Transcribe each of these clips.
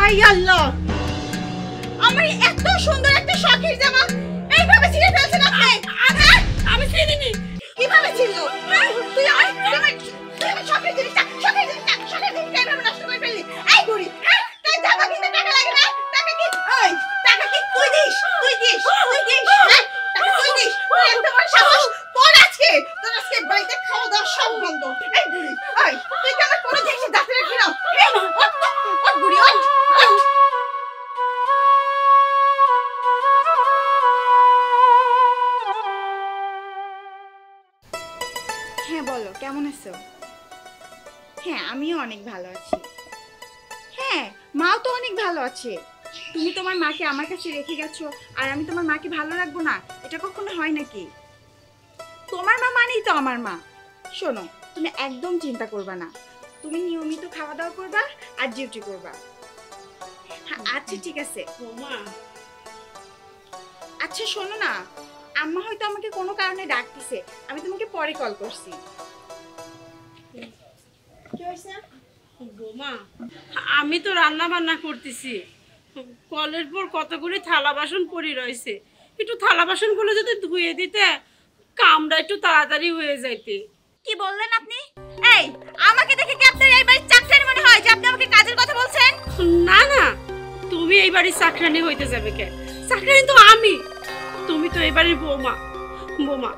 High আল্লাহ, আমার এত সুন্দর একটা শখের জামা এইভাবে ছিঁড়ে ফেলছেন আপনি। আমি ছিঁড়িনি। কিভাবে ছিঁড়লো? তুই আমার শখের জিনিসটা এইভাবে নষ্ট করে ফেললি। এই বুড়ি, তাই জামা কিনতে টাকা লাগে না? টাকা কি টাকা কি তুই দিস? হ্যাঁ, টাকা তুই দিস। তুই এত বড় সাহস তোর আজকে বাড়িতে খাওয়া দাওয়া সব বন্ধ। এই বুড়ি, তুই কি আমার কোনো জিনিস যাতে রাখবি না? ওঠ বুড়ি, ওঠ। হ্যাঁ বলো, কেমন আছো? হ্যাঁ, আমিও অনেক ভালো আছি। হ্যাঁ, মাও তো অনেক ভালো আছে। তুমি তোমার মাকে আমার কাছে রেখে গেছো আর আমি তোমার মাকে ভালো রাখবো না, এটা কখনো হয় নাকি? তোমার মা মানেই তো আমার মা। শোনো, তুমি একদম চিন্তা করবা না, তুমি নিয়মিত খাওয়া দাওয়া করবা আর ডিউটি করবা। আচ্ছা ঠিক আছে। আচ্ছা শোনো না, আম্মা হয়তো আমাকে কোনো কারণে ডাকতেছে, আমি তোমাকে পরে কল করছি। কি হইছে? বৌমা, আমি তো রান্না বান্না করতেছি, কলের পর কতগুলি থালা বাসন পড়ে রয়েছে, একটু থালা বাসনগুলো যদি ধুয়ে দিতে কামটা একটু তাড়াতাড়ি হয়ে যাইতে। কি বললেন আপনি? এই, আমাকে দেখে কি আপনার এই বাড়ির চাকরানি মনে হয় যে আপনি আমাকে কাজের কথা বলছেন? না না, তুমি এই বাড়ির চাকরানি হইতে যাবে কে? চাকরানি তো আমি, তুমি তো এই বাড়ির বৌমা। বৌমা,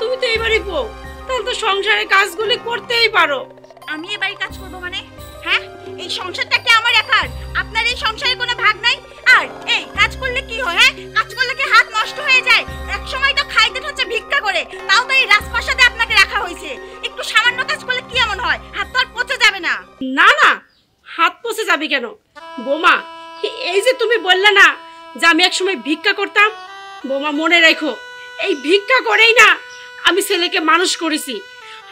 তুমি তো এই বাড়ির বউ, তাহলে তো সংসারের কাজগুলি করতেই পারো। আমি এই বাড়ির কাজ করবো মানে? হ্যাঁ, এই সংসারটা কি আমার একার? আপনার এই সংসারে কোনো ভাগ নাই? আর এই কাজ করলে কি হয়? হ্যাঁ, কাজ করলে কি হাত নষ্ট হয়ে যায়? এক সময় তো খাইতে হচ্ছে ভিক্ষা করে, তাও তো এই রাজপ্রাসাদে আপনাকে রাখা হয়েছে। একটু সামান্য কাজ করলে কি এমন হয়? হাত তো আর পচে যাবে না? না না, হাত পচে যাবে কেন? বৌমা, এই যে তুমি বললে না যে আমি একসময় ভিক্ষা করতাম, বৌমা মনে রেখো, এই ভিক্ষা করেই না আমি ছেলেকে মানুষ করেছি,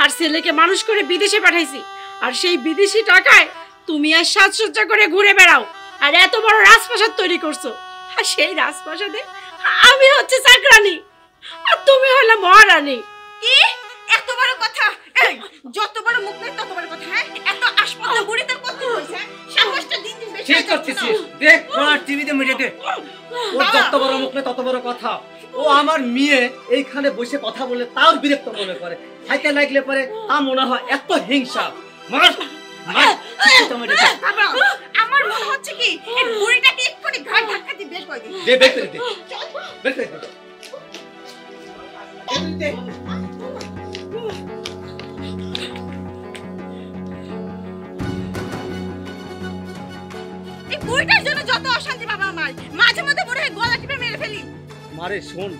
আর ছেলেকে মানুষ করে বিদেশে পাঠাইছি। আর সেই বিদেশি টাকায় তুমি আর সাজসজ্জা করে ঘুরে বেড়াও আর এত বড় রাজপ্রাসাদ তৈরি করছো, আর সেই রাজপ্রাসাদে আমি হচ্ছে চাকরানি আর তুমি হলে মহারানী। কি এত বড় কথা? এই, যত বড় মুখ নেই তত বড় কথা। হ্যাঁ, এত আসপত্তা বুড়ি তোর কত হইছে? সাহসটা দিন দিন বেশি ঠিক করছিস। দেখ ওর টিভিতে মিডিয়াতে ও যত বড় মুখ নেই তত বড় কথা। ও আমার মেয়ে এইখানে বসে কথা বলে তাও বিরক্ত মনে করে, খাইতে লাগলে পরে তা মনে হয় এত হিংসা। মার আমার মনে হচ্ছে কি এই বুড়িটাকে এক্ষুনি ঘাট ধাক্কা দিয়ে বের করে দিই। বের করে দে, বের করে দে। এই বুড়িটার জন্য যত অশান্তি বাবা আমার, মাঝে মধ্যে মনে হয় গলা টিপে মেরে ফেলি। মারে শোন,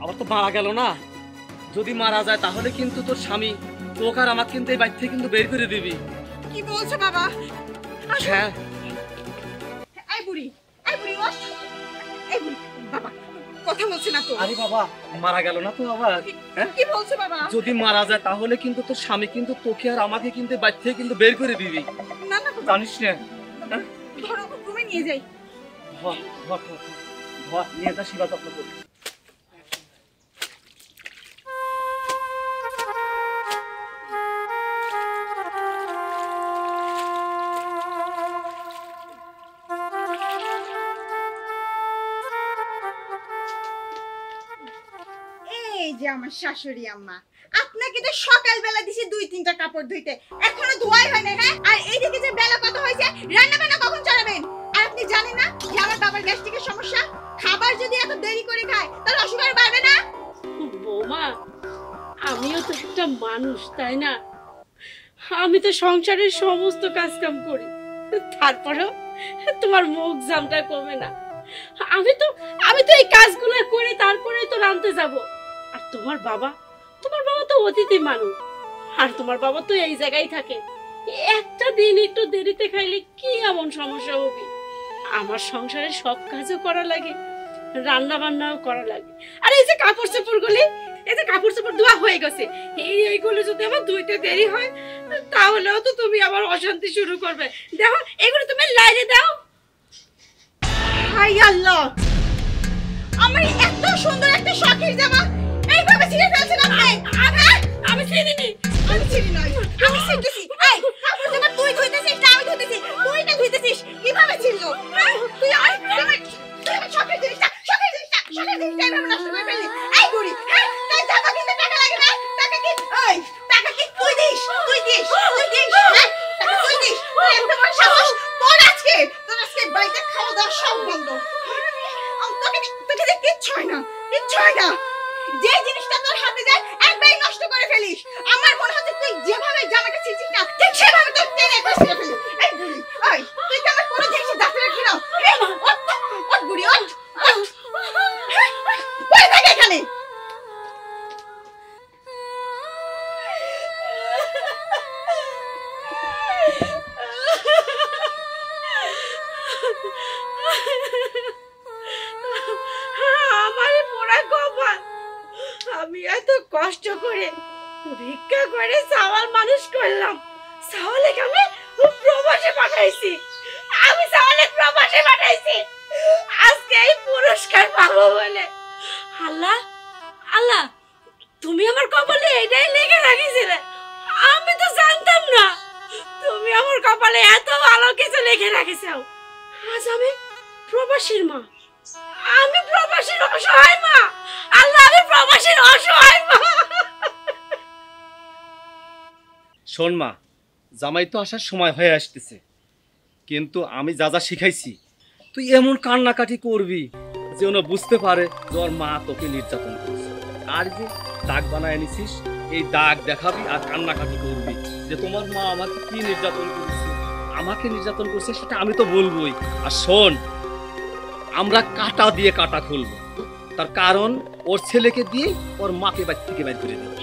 আবার তো মারা গেল না, যদি মারা যায় তাহলে কিন্তু তোর স্বামী তোকে আর আমার কিন্তু এই বাড়ি থেকে কিন্তু বের করে দিবি। কি বলছো বাবা? হ্যাঁ, এই বুড়ি ওঠ। এই বুড়ি বাবা কথা বলছ না তো? আরে বাবা মারা গেল না তো আবার? কি বলছো বাবা? যদি মারা যায় তাহলে কিন্তু তোর স্বামী কিন্তু তোকে আর আমাকে কিন্তু বাড়ি থেকে কিন্তু বের করে দিবি। না না জানিস না? ধরো রুমে নিয়ে যাই। নিয়ে যা, সেবা যত্ন করি। এই যে আমার শাশুড়ি আম্মা, আপনাকে তো সকালবেলা দিছি 2-3টা কাপড় ধুইতে, এখনো ধোয়াই হয় না। হ্যাঁ, আর এইদিকে যে বেলা কত হয়েছে, রান্না বান্না কখন চালাবেন? আর আপনি জানেন না যে আমার বাবার গ্যাস্ট্রিকের সমস্যা? খাবার যদি এত দেরি করে খায় তাহলে অসুখ আর বাড়বে না? বৌমা, আমিও তো একটা মানুষ, তাই না? আমি তো সংসারের সমস্ত কাজ কাম করি, তারপরেও তোমার মুখ জামটা কমে না। আমি তো এই কাজগুলো করে তারপরে তো রাঁধতে যাব। আর তোমার বাবা তো অতিথি মানুষ, আর তোমার বাবা তো এই জায়গায় থাকে, একটা দিন একটু দেরিতে খাইলে কি এমন সমস্যা হবে? আমার সংসারের সব কাজও করা লাগে, রান্না বান্নাও করা লাগে। আর এই যে কাপড় চোপড় ধোয়া হয়ে গেছে, এইগুলো যদি আমার ধুইতে দেরি হয় তাহলেও তো তুমি আবার অশান্তি শুরু করবে। দেখো এগুলো তুমি লাইনে দাও। হাই আল্লাহ, আমার এত সুন্দর একটা শখের জামা এইভাবে ছিঁড়ে ফেলছেন আপনি। আমি ছিঁড়িনি। আমি ছিঁড়ি নয়, আমি ছিঁড়তেছি। এই কাপড় জামা তুই ধুইতেছিস না আমি ধুইতেছি? তুই না ধুইতেছিস কিভাবে ছিল? তুই আমার শখের জিনিসটা এইভাবে নষ্ট করে ফেললি। এই বুড়ি, তোর জামা কিনতে টাকা লাগে না? টাকা কি টাকা কি তুই দিস? হ্যাঁ, টাকা তুই দিস। তোর এত বড় সাহস! তোর আজকে বাড়িতে খাওয়া দাওয়া সব বন্ধ। তোকে দিয়ে কিচ্ছু হয় না। যে জিনিসটা তোর হাতে যায় একবারই নষ্ট করে ফেলিস। আমার মনে হচ্ছে তুই যেভাবে জামাটা ছিঁড়ছিস না, ঠিক সেভাবে তোর টেনে ছিঁড়ে ফেলিস। এই বুড়ি, তুই তো আমার কোনো জিনিসের দাঁত রাখবি না। ওঠ বুড়ি, ওঠ। বই থাকে এখানে। আমারই পোড়া কপাল, আমি এত কষ্ট করে ভিক্ষা করে চাওয়াল মানুষ করলাম, চাওয়ালে আমি প্রবাসে পাঠাইছি, আজকে এই পুরস্কার পাবো বলে। আল্লাহ আল্লাহ, তুমি আমার কপালে এটাই লেগে রাখিছিলে, আমি তো জানতাম না তুমি আমার কপালে এত ভালো কিছু লিখে রাখিছো। আজ আমি প্রবাসীর মা, আমি প্রবাসীর অসহায় মা। আল্লাহ, আমি প্রবাসীর অসহায় মা। শোন মা, জামাই তো আসার সময় হয়ে আসতেছে, কিন্তু আমি যা যা শিখাইছি তুই এমন কান্নাকাটি করবি যে ওরা বুঝতে পারে যে ওর মা তোকে নির্যাতন করছে। আর যে দাগ বানায় নিছিস, এই দাগ দেখাবি আর কান্নাকাটি করবি যে তোমার মা আমাকে কি নির্যাতন করেছে, আমাকে নির্যাতন করছে, সেটা আমি তো বলবোই। আর শোন, আমরা কাটা দিয়ে কাটা খুলবো, তার কারণ ওর ছেলেকে দিয়ে ওর মাকে বাড়ি থেকে বাইর করে দেবো।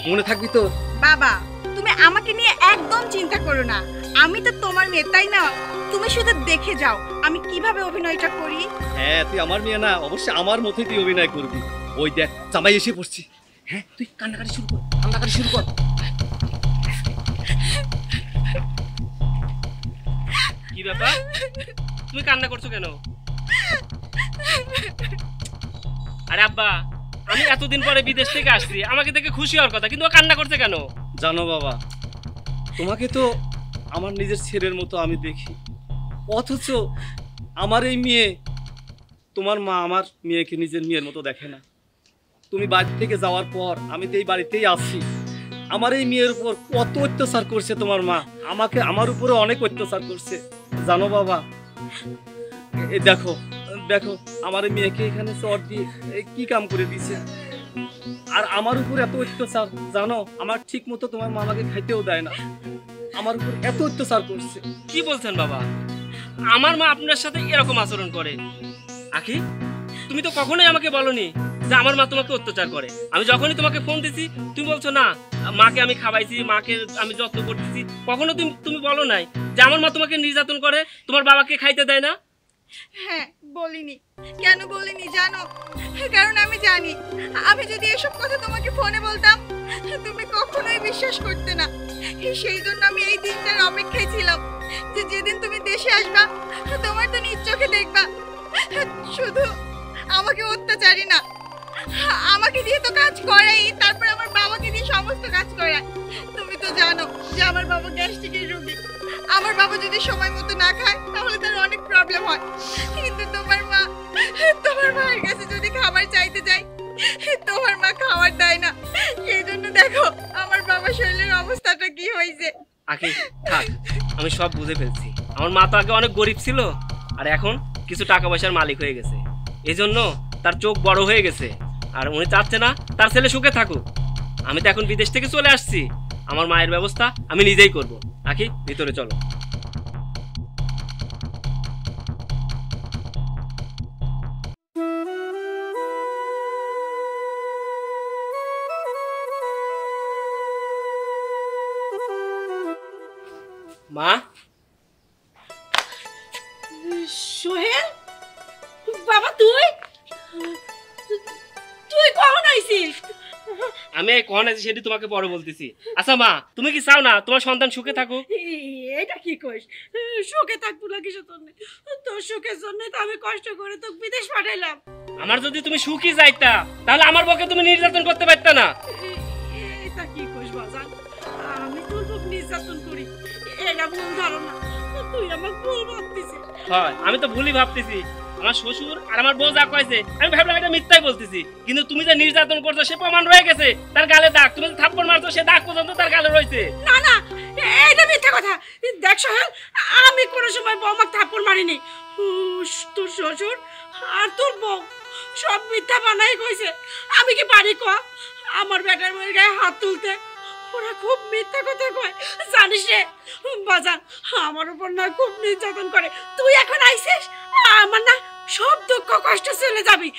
মনে থাকবি তো? বাবা, তুমি আমাকে নিয়ে একদম চিন্তা করো না, আমি তো তোমার মেয়ে, তাই না? তুমি শুধু দেখে যাও আমি কিভাবে অভিনয়টা করি। হ্যাঁ, তুই আমার মেয়ে না, অবশ্যই আমার মতোই তুই অভিনয় করবি। ওই দেখ জামাই এসে পড়ছি। হ্যাঁ, তুই কান্নাকাটি শুরু কর। কি ব্যাপার, তুমি কান্না করছো কেন? আরে আব্বা, আমি এতদিন পরে বিদেশ থেকে আসছি, আমাকে দেখে খুশি হওয়ার কথা, কিন্তু ও কান্না করছে কেন? জানো বাবা, তোমাকে তো আমার নিজের ছেলের মতো আমি দেখি, অথচ আমার এই মেয়ে, তোমার মা আমার মেয়েকে নিজের মেয়ের মতো দেখে না। তুমি বাড়ি থেকে যাওয়ার পর আমি তো এই বাড়িতেই আছি, আমার এই মেয়ের উপর কত অত্যাচার করছে তোমার মা, আমার উপরে অনেক অত্যাচার করছে জানো বাবা। এই দেখো আমার এই মেয়েকে এখানে চট দিয়ে কি কাম করে দিয়েছে, আর আমার উপর এত অত্যাচার জানো, আমার ঠিক মতো তোমার মা আমাকে খাইতেও দেয় না, আমার উপর এত অত্যাচার করছে। কি বলছেন বাবা, আমার মা আপনার সাথে এরকম আচরণ করে? আখি, তুমি তো কখনোই আমাকে বলনি যে আমার মা তোমাকে অত্যাচার করে। আমি যখনই তোমাকে ফোন দিছি তুমি বলছো না মাকে আমি খাওয়াইছি, মাকে আমি যত্ন করতেছি, কখনো তুমি বলো নাই যে আমার মা তোমাকে নির্যাতন করে, তোমার বাবাকে খাইতে দেয় না। হ্যাঁ, বলিনি। কেন বলিনি জানো? কারণ আমি জানি আমি যদি এসব কথা তোমাকে ফোনে বলতাম তুমি কখনোই বিশ্বাস করতে না। সেই জন্য আমি এই দিনটার অপেক্ষায় ছিলাম যে যেদিন তুমি দেশে আসবা তোমার তো নিজ চোখে দেখবা শুধু আমাকে অত্যাচারী না, আমাকে দিয়ে তো কাজ করাই, তারপর আমার বাবাকে দিয়ে সমস্ত কাজ করায়। তুমি তো জানো যে আমার বাবা গ্যাস্ট্রিকের রোগী, আমার বাবা যদি সময় মতো না খায় তাহলে তার অনেক প্রবলেম হয়। কিন্তু তোমার মায়ের কাছে যদি খাবার চাইতে যাই তোমার মা খাবার দেয় না, সেই জন্য দেখো আমার বাবার শরীরের অবস্থাটা কি হয়েছে। আখি থাক, আমি সব বুঝে ফেলছি। আমার মা তো আগে অনেক গরিব ছিল, আর এখন কিছু টাকা পয়সার মালিক হয়ে গেছে, এই জন্য তার চোখ বড় হয়ে গেছে, আর উনি চাচ্ছে না তার ছেলে সুখে থাকুক। আমি তো এখন বিদেশ থেকে চলে আসছি, আমার মায়ের ব্যবস্থা আমি নিজেই করব। আখি, ভিতরে চলো। মা, সোহেল বাবা, তুই কখন আইছিস? আমি কখন আছি সেটি তোমাকে পরে বলতেছি। আচ্ছা মা, তুমি কি চাও না তোমার সন্তান সুখে থাকুক? এটা কি কইস? সুখে থাকবো না কিসের জন্য? তোর সুখের জন্য তো আমি কষ্ট করে তোকে বিদেশ পাঠাইলাম। আমার যদি তুমি সুখী যাইতা তাহলে আমার বউকে তুমি নির্যাতন করতে পারতা না। এটা কি কইস বাজান? আমি তোর বউকে নির্যাতন করি এটা ভুল ধারণা। তুই আমার ভুল ভাবতেছিস। হয় আমি তো ভুলই ভাবতেছি। আমার শ্বশুর আর আমার বউ যা কয়েছে আমি ভাবলাম এটা মিথ্যাই বলতেছি, কিন্তু তুমি যে নির্যাতন করছো সে প্রমাণ রয়ে গেছে, তার গালে দাগ। তুমি যে থাপ্পড় মারছো সে দাগ পর্যন্ত তার গালে রয়েছে। না না, এটা মিথ্যা কথা। দেখ সোহেল, আমি কোনো সময় বৌমাকে থাপ্পড় মারিনি। তোর শ্বশুর আর তোর বউ সব মিথ্যা বানাই কইছে। আমি কি পারি ক আমার বেটার মেয়ের গায়ে হাত তুলতে? ওরা খুব মিথ্যা কথা কয়, জানিস রে বাজান, আমার উপর না খুব নির্যাতন করে। তুই এখন আইছিস, আমার না সব দুঃখ কষ্ট চলে যাবি,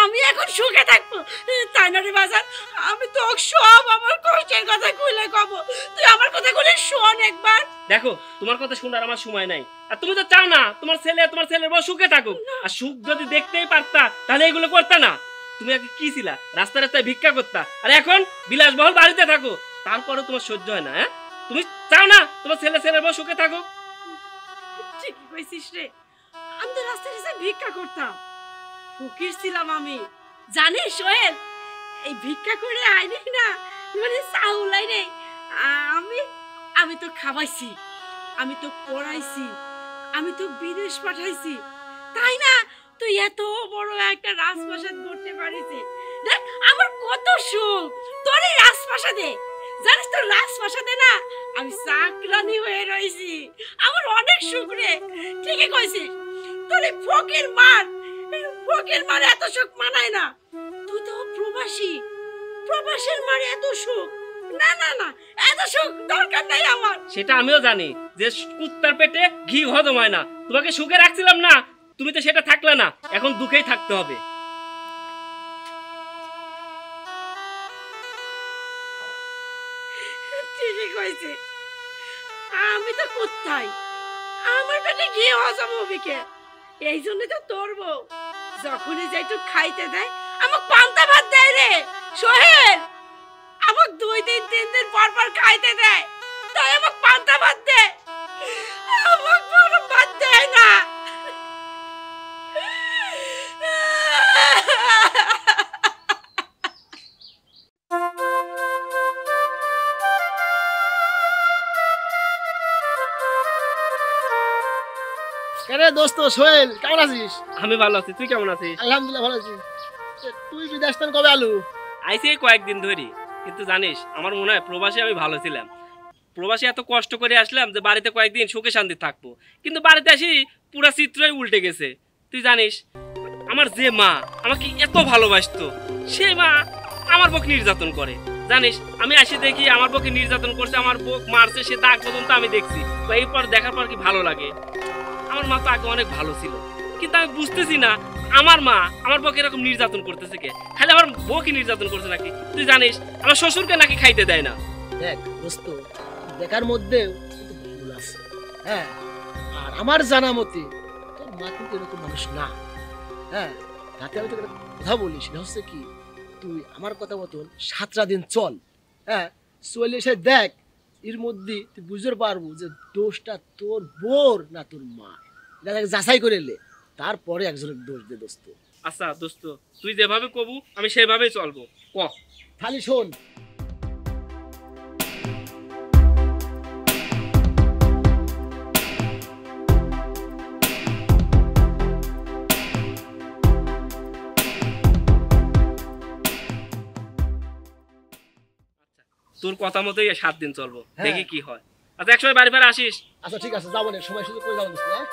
আমি এখন সুখে থাকবো, তাই না রে বাজান? আমি তো সব আমার কষ্টের কথা খুলে কব, তুই আমার কথা খুলে শোন একবার। দেখো, তোমার কথা শোনার আমার সময় নাই। আর তুমি তো চাও না তোমার ছেলের বউ সুখে থাকুক। আর সুখ যদি দেখতেই পারতা তাহলে এগুলো করতে না। তুমি আগে কি ছিলা? রাস্তায় রাস্তায় ভিক্ষা করতা, আর এখন বিলাসবহুল বাড়িতে থাকো। তারপরে তোমার সহ্য হয় না? হ্যাঁ, তুমি চাও না তোমার ছেলের বউ সুখে থাকুক? ঠিকই কইছিস রে, আমি তো রাস্তায় রাস্তায় ভিক্ষা করতাম, ফকির ছিলাম আমি। জানিস সোহেল, এই ভিক্ষা করে আইনি না, মানে চাউল আইনে আমি তো খাওয়াইছি, আমি তো পড়াইছি, আমি তো বিদেশ পাঠাইছি, তাই না? তুই এত বড় একটা রাজপ্রাসাদ করতে পারিস। দেখ আমার কত সুখ তোর এই রাজপ্রাসাদে। জানিস তোর রাজপ্রাসাদে না আমি চাকরানি হয়ে রয়েছি, আমার অনেক সুখ রে। ঠিকই কইছিস, তোর এই ফকির মার এত সুখ মানায় না। তুই তো প্রবাসী, প্রবাসের মার এত সুখ, না না না, এত সুখ দরকার নাই আমার। সেটা আমিও জানি যে কুত্তার পেটে ঘি হজম হয় না। তোমাকে সুখে রাখছিলাম না, তুমি তো সেটা থাকলে না, এখন দুঃখেই থাকতে হবে। ঠিকই কইছে, আমি তো কোথায়, আমার পেটে ঘি হজম হবে কে? এই জন্য তো তোর বউ যখনই যাই একটু খাইতে দেয়, আমাকে পান্তা ভাত দেয় রে সোহেল। আমাকে 2-3 দিন পর পর খাইতে দেয়, তাই আমাকে পান্তা ভাত দেয়, আমাকে গরম ভাত দেয় না। কেরে দোস্ত সোহেল, কেমন আছিস? আমি ভালো আছি, তুই কেমন আছিস? আলহামদুলিল্লাহ ভালো আছি। তুই বিদেশ থেকে কবে আলু? আইসি এই কয়েকদিন ধরে, কিন্তু জানিস আমার মনে হয় প্রবাসী আমি ভালো ছিলাম। প্রবাসী এত কষ্ট করে আসলাম যে বাড়িতে কয়েকদিন সুখে শান্তি থাকবো, কিন্তু বাড়িতে আসি পুরা চিত্রই উল্টে গেছে। তুই জানিস আমার যে মা আমাকে এত ভালোবাসতো, সে মা আমার বউকে নির্যাতন করে। জানিস আমি আসি দেখি আমার বউকে নির্যাতন করছে, আমার বউ মারছে, সে দাগ পর্যন্ত আমি দেখছি। তো এরপর দেখার পর কি ভালো লাগে? আমার মা তো আগে অনেক ভালো ছিল, কিন্তু আমি বুঝতেছি না আমার মা আমার বউকে এরকম নির্যাতন করতেছে কে? খালি আমার বউকে নির্যাতন করছে নাকি? তুই জানিস আমার শ্বশুরকে নাকি খাইতে দেয় না। দেখ দোস্ত, দেখার মধ্যে ভুল আছে। হ্যাঁ, আর আমার জানা মতে তোর মা কিন্তু এরকম মানুষ না। হ্যাঁ, রাতে আমি তোকে একটা কথা বলি, সেটা হচ্ছে কি, তুই আমার কথা মতন 7টা দিন চল। হ্যাঁ, চলে এসে দেখ, এর মধ্যে তুই বুঝতে পারবো যে দোষটা তোর বোর না তোর মা। এটা যাচাই করে এলে তারপরে একজনের দোষ দে দোস্ত। আচ্ছা দোস্ত, তুই যেভাবে কবু আমি সেভাবেই চলবো। ক খালি শোন, তোর কথা মতোই 7 দিন চলবো, হ্যাঁ। দেখি কি হয়। আচ্ছা একসময় বাড়ি ফেরা আসিস। আচ্ছা ঠিক আছে, যাবো না, সময় সুযোগ করে যাবো দোস্ত। হ্যাঁ,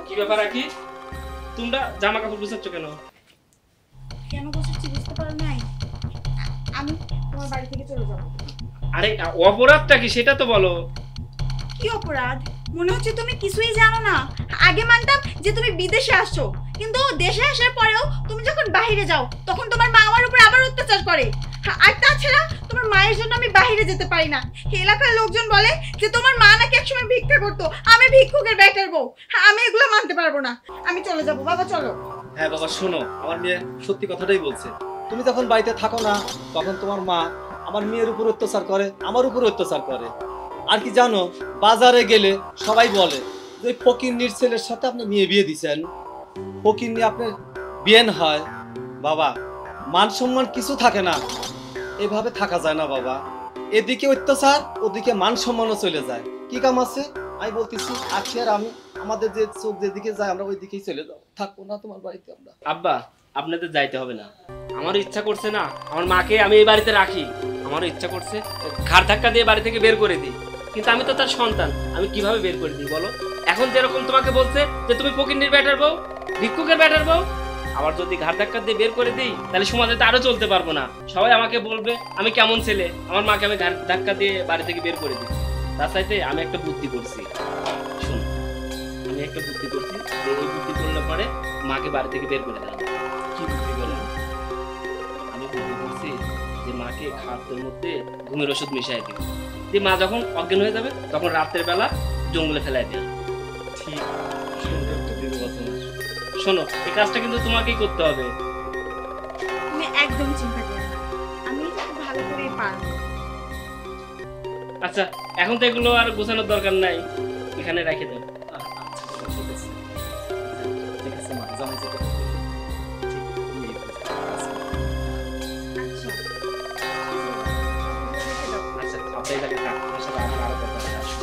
কি ব্যাপার কি তোমরা জামা কাপড় গুছাচ্ছ কেন? কেন বসেছি বুঝতে পারো নাই? আমি তোমার বাড়ি থেকে চলে যাবো। আরে অপরাধটা কি সেটা তো বলো। কি অপরাধ? মনে হচ্ছে তুমি কিছুই জানো না। আগে মানতাম যে তুমি বিদেশে আসছো, কিন্তু দেশে আসার পরেও তুমি যখন বাইরে যাও তখন তোমার মা আমার উপর আবার অত্যাচার করে। আর তাছাড়া তোমার মায়ের জন্য আমি বাইরে যেতে পারি না। এলাকার লোকজন বলে যে তোমার মা নাকি একসময় ভিক্ষা করতো, আমি ভিক্ষুকের বেটার বউ। আমি এগুলো মানতে পারবো না, আমি চলে যাবো। বাবা চলো। হ্যাঁ বাবা শোনো, আমার মেয়ে সত্যি কথাটাই বলছে। তুমি যখন বাড়িতে থাকো না তখন তোমার মা আমার মেয়ের উপর অত্যাচার করে, আমার উপর অত্যাচার করে। আর কি জানো, বাজারে গেলে সবাই বলে যে ফকিন্নির ছেলের সাথে আপনি মেয়ে বিয়ে দিচ্ছেন, ফকিন্নি আপনার বিয়ে হয়। বাবা, মান সম্মান কিছু থাকে না, এভাবে থাকা যায় না বাবা। এদিকে অত্যাচার, ওদিকে মান সম্মানও চলে যায়। কি কাম আছে? আমি বলতেছি আজকে আর আমি, আমাদের যে চোখ যেদিকে যায় আমরা ওই দিকেই চলে যাবো, থাকবো না তোমার বাড়িতে আমরা। আব্বা, আপনাদের যাইতে হবে না। আমারও ইচ্ছা করছে না আমার মাকে আমি এই বাড়িতে রাখি, আমারও ইচ্ছা করছে ঘাড় ধাক্কা দিয়ে বাড়ি থেকে বের করে দিই, কিন্তু আমি তো তার সন্তান, আমি কিভাবে বের করে দিই বলো? এখন যেরকম তোমাকে বলছে যে তুমি ফকিন্নির ব্যাটার বউ, ভিক্ষুকের ব্যাটার বউ, আবার যদি ঘাড় ধাক্কা দিয়ে বের করে দিই তাহলে সমাজে তো আরো চলতে পারবো না, সবাই আমাকে বলবে আমি কেমন ছেলে, আমার মাকে আমি ঘাড় ধাক্কা দিয়ে বাড়ি থেকে বের করে দিই। তার চাইতে আমি একটা বুদ্ধি করছি, শোন, আমি একটা বুদ্ধি করছি যে এই বুদ্ধি করলে পরে মাকে বাড়ি থেকে বের করে দেওয়া। কি বুদ্ধি করলাম? আমি বুদ্ধি করছি যে মাকে খাদ্যের মধ্যে ঘুমের ওষুধ মিশাই দিব, যে মা যখন অজ্ঞান হয়ে যাবে তখন রাতের বেলা জঙ্গলে ফেলাই দেবে। ঠিক, সুন্দর তো দিদি বলতো। শোনো, এই কাজটা কিন্তু তোমাকেই করতে হবে। তুমি একদম চিন্তা করো না, আমি এটা খুব ভালো করেই পারবো। আচ্ছা, এখন তো এগুলো আর গোছানোর দরকার নাই, এখানে রেখে দাও। আচ্ছা ঠিক আছে, ঠিক আছে মা, জামাই যেতে হবে। ঠিক, তুমি এই বুঝতে পারছো। আচ্ছা রেখে দাও। আচ্ছা, আপনি এখানে থাক, আমার সাথে আমার আরো কথা আছে, আসো।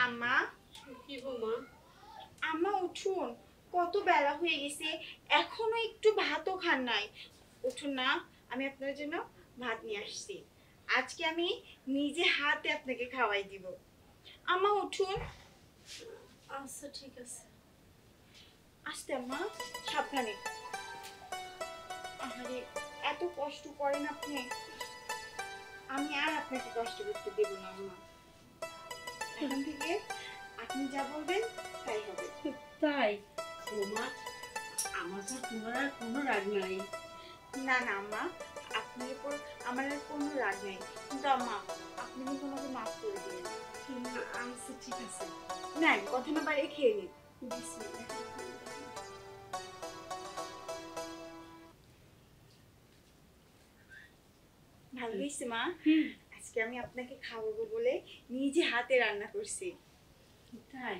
আম্মা, কি গো মা? আম্মা উঠুন, কত বেলা হয়ে গেছে, এখনো একটু ভাতও খান নাই। উঠুন না, আমি আপনার জন্য ভাত নিয়ে আসছি, আজকে আমি নিজে হাতে আপনাকে খাওয়াই দিব। আম্মা উঠুন। আচ্ছা ঠিক আছে। আস্তে আম্মা, সাবধানে। আরে এত কষ্ট করেন আপনি, আমি আর আপনাকে কষ্ট করতে দেব না আম্মা। এখন থেকে আপনি যা বলবেন তাই হবে। তাই ও মা, আমার তো তোমার আর কোনো রাগ নাই। না না আম্মা, আপনার উপর আমার আর কোনো রাগ নেই, কিন্তু আম্মা আপনি কিন্তু আমাকে মাফ করে দিলেন। আচ্ছা ঠিক আছে। নেন, কথা না বাড়িয়ে খেয়ে নিন। বিসমিল্লাহ। ভালো হয়েছে মা, আজকে আমি আপনাকে খাওয়াবো বলে নিজে হাতে রান্না করছি। তাই?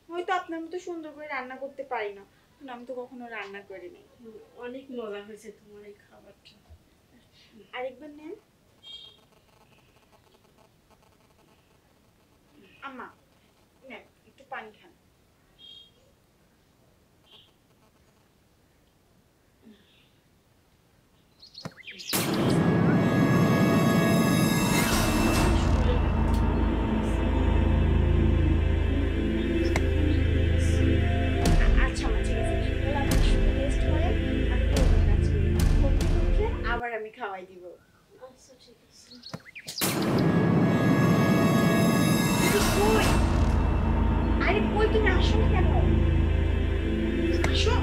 হয়তো আপনার মতো সুন্দর করে রান্না করতে পারি না, কারণ আমি তো কখনো রান্না করিনি। অনেক মজা হয়েছে তোমার এই খাবারটা। আরেকবার নেন। আম্মা নেন, একটু পানি খান। আচ্ছা মা, ঠিক আছে, তাহলে আপনি শুধু রেস্ট করেন, আমি তো অন্য কাজ করি, করতে করতে আবার আমি খাওয়াই দিব। আচ্ছা ঠিক আছে। কই? আরে কই, তুমি আসো না কেন? আসো।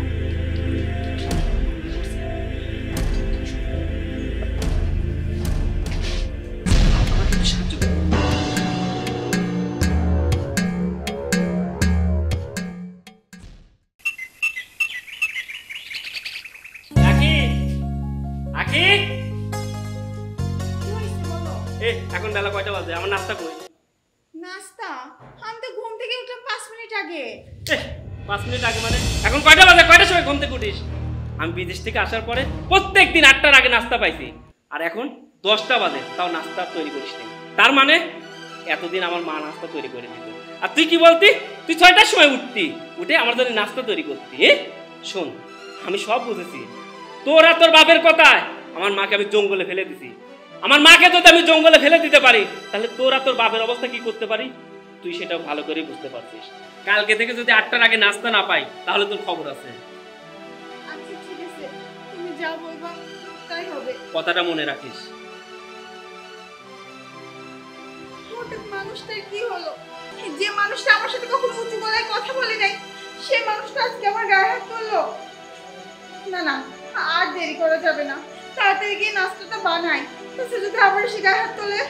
আমাকে একটু সাহায্য করো। আখি, আখি, কি হয়েছে বলো? এখন বেলা কয়টা বাজে? আমার নাস্তা কই? নাস্তা? আমি তো ঘুম থেকে উঠলাম 5 মিনিট আগে। 5 মিনিট আগে মানে? এখন কয়টা বাজে? কয়টার সময় ঘুম থেকে উঠিস? আমি বিদেশ থেকে আসার পরে প্রত্যেকদিন 8টার আগে নাস্তা পাইছি, আর এখন 10টা বাজে তাও নাস্তা তৈরি করিস নি। তার মানে এতদিন আমার মা নাস্তা তৈরি করে দিত, আর তুই কি বলতি? তুই 6টার সময় উঠতি, উঠে আমার জন্য নাস্তা তৈরি করতি। শোন, আমি সব বুঝেছি, তোরা তোর বাপের কথায় আমার মাকে আমি জঙ্গলে ফেলে দিছি। আমার মাকে যদি আমি জঙ্গলে ফেলে দিতে পারি, তাহলে তোরা তোর বাপের অবস্থা কি করতে পারি তুই সেটাও ভালো করে বুঝতে পারছিস। কালকে থেকে যদি 8টার আগে নাস্তা না পাই তাহলে তোর খবর আছে। আচ্ছা ঠিক আছে, তুমি যা বলবা তাই হবে। কথাটা মনে রাখিস। হঠাৎ মানুষটার কি হলো? যে মানুষটা আমার সাথে কখনো উঁচু গলায় কথা বলে নাই সে মানুষটা আজকে আমার গায়ে হাত তুললো। না না, আর দেরি করা যাবে না, তাড়াতাড়ি গিয়ে নাস্তাটা বানাই, তাছাড়া যদি আবার সে গায়ে হাত তোলে।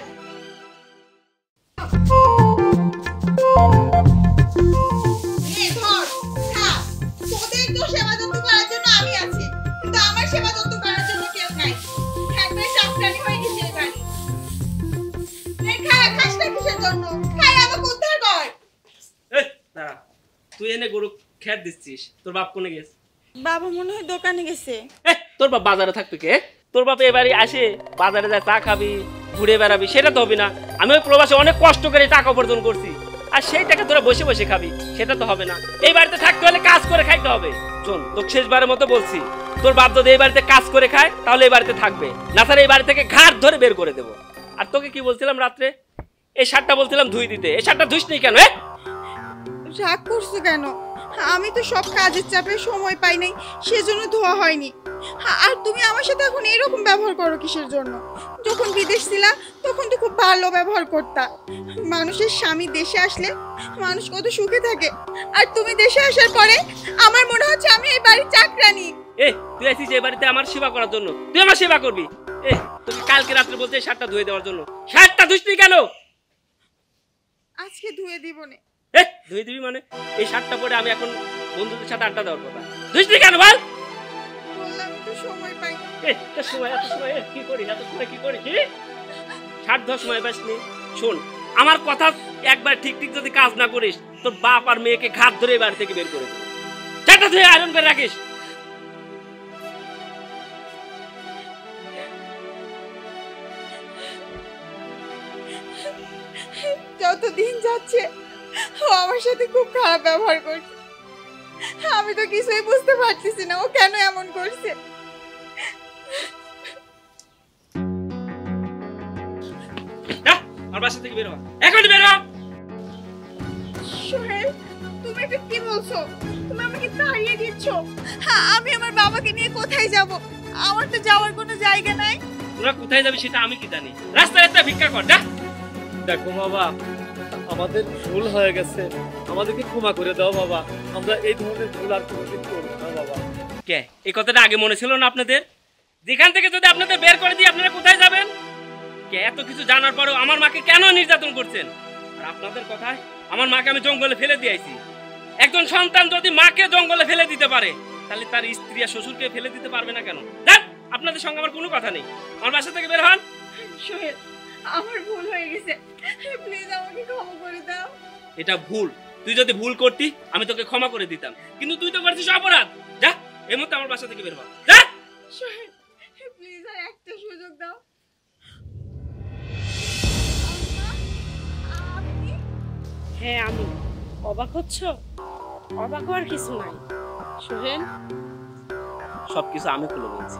তোদের তো সেবা যত্ন করার জন্য আমি আছি, কিন্তু আমার সেবা যত্ন করার জন্য কেউ নাই। একবার চাকরানি হয়ে গেছে এবার। খাস না কিসের জন্য? খাই আমাকে উদ্ধার কর। এই দাঁড়া, তুই এনে গরু খেত দিচ্ছিস, তোর বাপ কোনে গেছে? বাবা মনে হয় দোকানে গেছে। তোর বাপ বাজারে থাকতো কে? তোর বাপ এবারে আসে বাজারে যায় চা খাবি, ঘুরে বেড়াবি, সেটা তো হবে না। আমি ওই প্রবাসে অনেক কষ্ট করে টাকা উপার্জন করছি, আর সেই টাকা তোরা বসে বসে খাবি, সেটা তো হবে না। এই বাড়িতে থাকতে হলে কাজ করে খাইতে হবে। শোন, তোকে শেষবারের মতো বলছি, তোর বাপ যদি এই বাড়িতে কাজ করে খায় তাহলে এই বাড়িতে থাকবে, না স্যার এই বাড়ি থেকে ঘাট ধরে বের করে দেবো। আর তোকে কি বলছিলাম রাত্রে? এই শার্টটা বলছিলাম ধুই দিতে, এই শার্টটা ধুইস নি কেন? রাগ করছো কেন? আমি তো সব কাজের চাপে সময় পাই নাই, সেজন্য ধোয়া হয়নি। আর তুমি আমার সাথে এখন এরকম ব্যবহার করো কিসের জন্য? যখন বিদেশ ছিলা তখন তো খুব ভালো ব্যবহার করতা। মানুষের স্বামী দেশে আসলে মানুষ কত সুখে থাকে, আর তুমি দেশে আসার পরে আমার মনে হচ্ছে আমি এই বাড়ির চাকরানি। তুই আসিস এই বাড়িতে আমার সেবা করার জন্য, তুই আমার সেবা করবি। তোকে কালকে রাত্রে বলতে শার্টটা ধুয়ে দেওয়ার জন্য, শার্টটা ধুইস নি কেন? আজকে ধুয়ে দিব না। ধুয়ে দিবি মানে? এই শার্টটা পরে আমি এখন বন্ধুদের সাথে আড্ডা দেওয়ার কথা, ধুইস নি কেন বল? বললাম তো সময় পাই। এত সময় কি করিস? এত সময় কি করিস? শার্ট ধোয়ার সময় পাসনি? শোন, আমার কথা একবার ঠিক ঠিক যদি কাজ না করিস, তোর বাপ আর মেয়েকে ঘাট ধরে বাড়ি থেকে বের করে দেবো। শার্টটা ধুয়ে আয়রন করে রাখিস। যতদিন যাচ্ছে ও আমার সাথে খুব খারাপ ব্যবহার করছে। আমি তো কিছুই বুঝতে পারতেছি না ও কেন এমন করছে। আমার বাসা থেকে বের হ, এখনই বের হ। সোহেল, তুমি এটা কি বলছো? তুমি আমাকে তাড়িয়ে দিচ্ছ? আমি আমার বাবাকে নিয়ে কোথায় যাব? আমার তো যাওয়ার কোনো জায়গা নাই। তোরা কোথায় যাবি সেটা আমি কি জানি? রাস্তায় একটা ভিক্ষা কর, যা। দেখো বাবা, আমাদের ভুল হয়ে গেছে, আমাদেরকে ক্ষমা করে দাও বাবা। আমরা এই ধরনের ভুল আর কোনোদিন করব না বাবা। কে এই কথাটা আগে মনে ছিল না আপনাদের? যেখান থেকে যদি আপনাদের বের করে দিই আপনারা কোথায় যাবেন? কে এত কিছু জানার পরেও আমার মাকে কেন নির্যাতন করছেন? আর আপনাদের কথায় আমার মাকে আমি জঙ্গলে ফেলে দিয়েছি। একজন সন্তান যদি মাকে জঙ্গলে ফেলে দিতে পারে, তাহলে তার স্ত্রী আর শ্বশুরকে ফেলে দিতে পারবে না কেন? দেখ, আপনাদের সঙ্গে আমার কোনো কথা নেই, আমার বাসা থেকে বের হন। সোহেল, আমার ভুল হয়ে গেছে, প্লিজ আমাকে ক্ষমা করে দাও। এটা ভুল, তুই যদি ভুল করতি আমি তোকে ক্ষমা করে দিতাম, কিন্তু তুই তো করছিস অপরাধ। যা, এই মুহূর্তে আমার বাসা থেকে বের হ, যা। সোহেল, প্লিজ আর একটা সুযোগ দাও। আপনি? হ্যাঁ আমি। অবাক হচ্ছ? অবাক হওয়ার কিছু নাই সোহেল। সবকিছু আমি খুলে বলছি।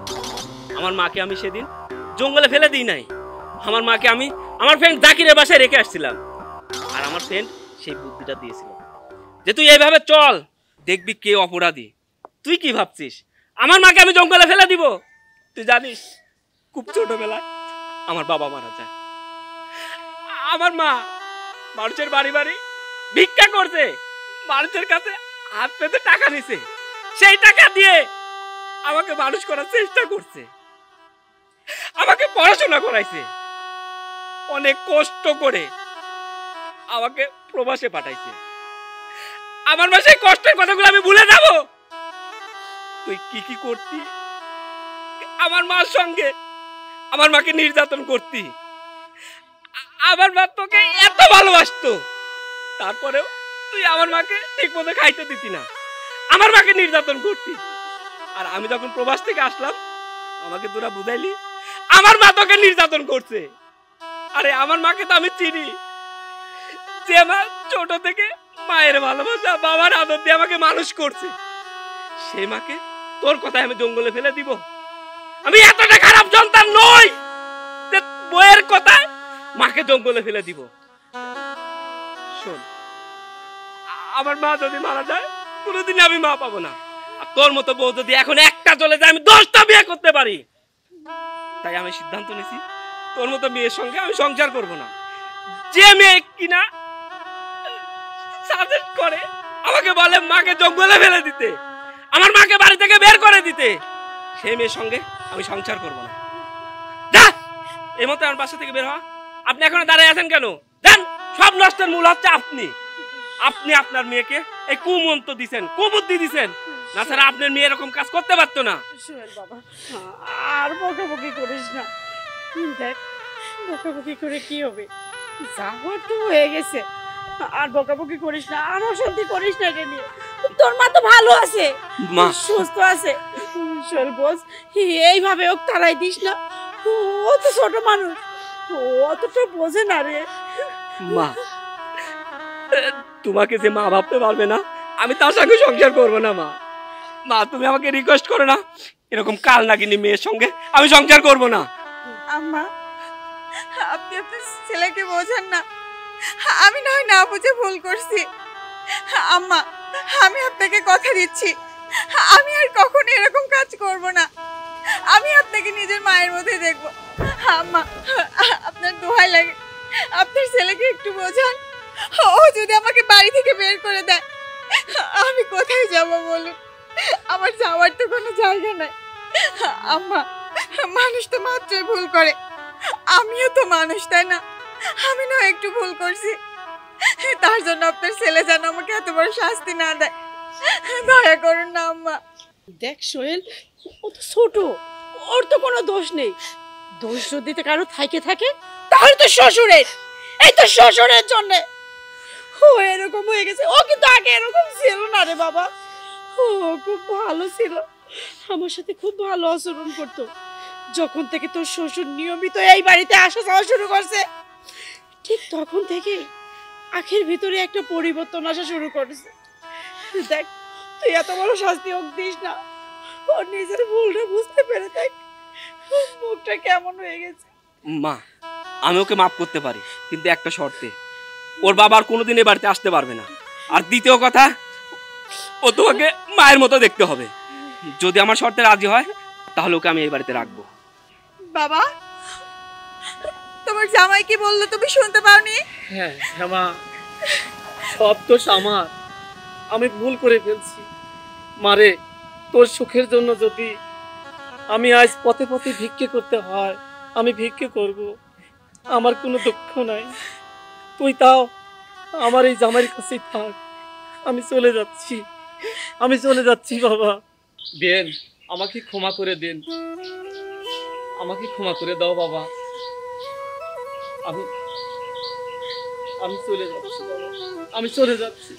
আমার মাকে আমি সেদিন জঙ্গলে ফেলে দিই নাই। আমার মাকে আমি আমার ফ্রেন্ড জাকিরের বাসায় রেখে আসছিলাম, আর আমার ফ্রেন্ড সেই বুদ্ধিটা দিয়েছিল যে তুই এইভাবে চল, দেখবি কে অপরাধী। তুই কি ভাবছিস আমার মাকে আমি জঙ্গলে ফেলে দিব? তুই জানিস খুব ছোটবেলায় আমার বাবা মারা যায়। আমার মা মানুষের বাড়ি বাড়ি ভিক্ষা করছে, মানুষের কাছে হাত পেতে টাকা নিছে, সেই টাকা দিয়ে আমাকে মানুষ করার চেষ্টা করছে, আমাকে পড়াশোনা করাইছে, অনেক কষ্ট করে আমাকে প্রবাসে পাঠাইছে। আমার মা সেই কষ্টের কথাগুলো আমি ভুলে যাব? তুই কি কি করতি আমার মার সঙ্গে? আমার মাকে নির্যাতন করতি, আমার মা তোকে এত ভালোবাসতো, তারপরেও তুই আমার মাকে ঠিক মতো খাইতে দিতি না, আমার মাকে নির্যাতন করতি। আর আমি যখন প্রবাস থেকে আসলাম আমাকে তোরা বুঝাইলি আমার মা তোকে নির্যাতন করছে। আরে আমার মাকে তো আমি চিনি, যে মা ছোট থেকে মায়ের ভালোবাসা বাবার আদর দিয়ে আমাকে মানুষ করছে, সেই মাকে তোর কথায় আমি জঙ্গলে ফেলে দিব? আমি এতটা খারাপ সন্তান নই যে বইয়ের কথায় মাকে জঙ্গলে ফেলে দিব। শোন, আমার মা যদি মারা যায় কোনোদিন আমি মা পাবো না, আর তোর মতো বউ যদি এখন একটা চলে যায় আমি 10টা বিয়ে করতে পারি। তাই আমি সিদ্ধান্ত নিয়েছি তোর মতো মেয়ের সঙ্গে আমি সংসার করব না। যে মেয়ে কিনা সাজেস্ট করে, আমাকে বলে মাকে জঙ্গলে ফেলে দিতে, আমার মাকে বাড়ি থেকে বের করে দিতে। সেই মেয়ের সঙ্গে আমি সংসার করব না। যা, এই মতো আমার বাসা থেকে বের হওয়া। আপনি এখনো দাঁড়িয়ে আছেন কেন? যান, সব নষ্টের মূল হচ্ছে আপনি। আপনি আপনার মেয়েকে এই কুমন্ত্র দিছেন, কুবুদ্ধি দিছেন, না ছাড়া আপনার মেয়ে এরকম কাজ করতে পারতো না। সোহেল বাবা, আর বকাবকি করিস না। দেখ, বকাবকি করে কি হবে? যা হওয়ার তো হয়ে গেছে। আর বকাবকি করিস না, আর অশান্তি করিস না এটা নিয়ে। তোর মা তো ভালো আছে, মা সুস্থ আছে। সোহেল বোঝ, এইভাবে ওকে তাড়াই দিস না। ও তো ছোট মানুষ, ও অতটা বোঝে না রে। মা, তোমাকে যে মা ভাবতে পারবে না, আমি তার সঙ্গে সংসার করবো না। মা, মা তুমি আমাকে রিকোয়েস্ট করো না, এরকম কাল নাগিনী মেয়ের সঙ্গে আমি সংসার করবো না। আম্মা, আপনি আপনার ছেলেকে বোঝান না। আমি না হয় না বুঝে ভুল করছি। আম্মা, আমি আপনাকে কথা দিচ্ছি, আমি আর কখনো এরকম কাজ করব না। আমি আপনাকে নিজের মায়ের মধ্যে দেখবো। আম্মা, আপনার দোহাই লাগে, আপনার ছেলেকে একটু বোঝান। ও যদি আমাকে বাড়ি থেকে বের করে দেয়, আমি কোথায় যাব বলুন? আমার যাওয়ার তো কোনো জায়গা নাই। আম্মা, মানুষ তো মাত্রই ভুল করে, আমিও তো মানুষ, তাই না? আমি না একটু ভুল করছি, তার জন্য আপনার ছেলে যেন আমাকে এত বড় শাস্তি না দেয়। দয়া করুন না আম্মা। দেখ সোহেল, ও তো ছোট, ওর তো কোনো দোষ নেই। দোষ যদি কারো থাকে তাহলে তো শ্বশুরের। এই তো শ্বশুরের জন্য ও এরকম হয়ে গেছে। ও কিন্তু আগে এরকম ছিল না রে বাবা। ও খুব ভালো ছিল, আমার সাথে খুব ভালো আচরণ করতো। যখন থেকে তোর শ্বশুর নিয়মিত এই বাড়িতে আসা যাওয়া শুরু করছে, ঠিক তখন থেকে আখের ভিতরে একটা পরিবর্তন আসা শুরু করেছে। দেখ, তুই এত বড় শাস্তি ওকে দিস না। ও নিজের ভুলটা বুঝতে পেরে দেখ মুখটা কেমন হয়ে গেছে। মা, আমি ওকে মাফ করতে পারি, কিন্তু একটা শর্তে, ওর বাবা আর কোনোদিন এই বাড়িতে আসতে পারবে না। আর দ্বিতীয় কথা, ও তোমাকে মায়ের মতো দেখতে হবে। যদি আমার শর্তে রাজি হয়, তাহলে ওকে আমি এই বাড়িতে রাখবো। বাবা, তোমার জামাই কি বললো তুমি শুনতে পাওনি? হ্যাঁ মা, সব দোষ আমার, আমি ভুল করে ফেলছি। মারে, তোর সুখের জন্য যদি আমি আজ পথে পথে ভিক্ষে করতে হয়, আমি ভিক্ষে করব, আমার কোনো দুঃখ নাই। তুই তাও আমার এই জামাইয়ের কাছেই থাক, আমি চলে যাচ্ছি বাবা। দেন, আমাকে ক্ষমা করে দেন, আমাকে ক্ষমা করে দাও বাবা। আমি চলে যাচ্ছি বাবা, আমি চলে যাচ্ছি।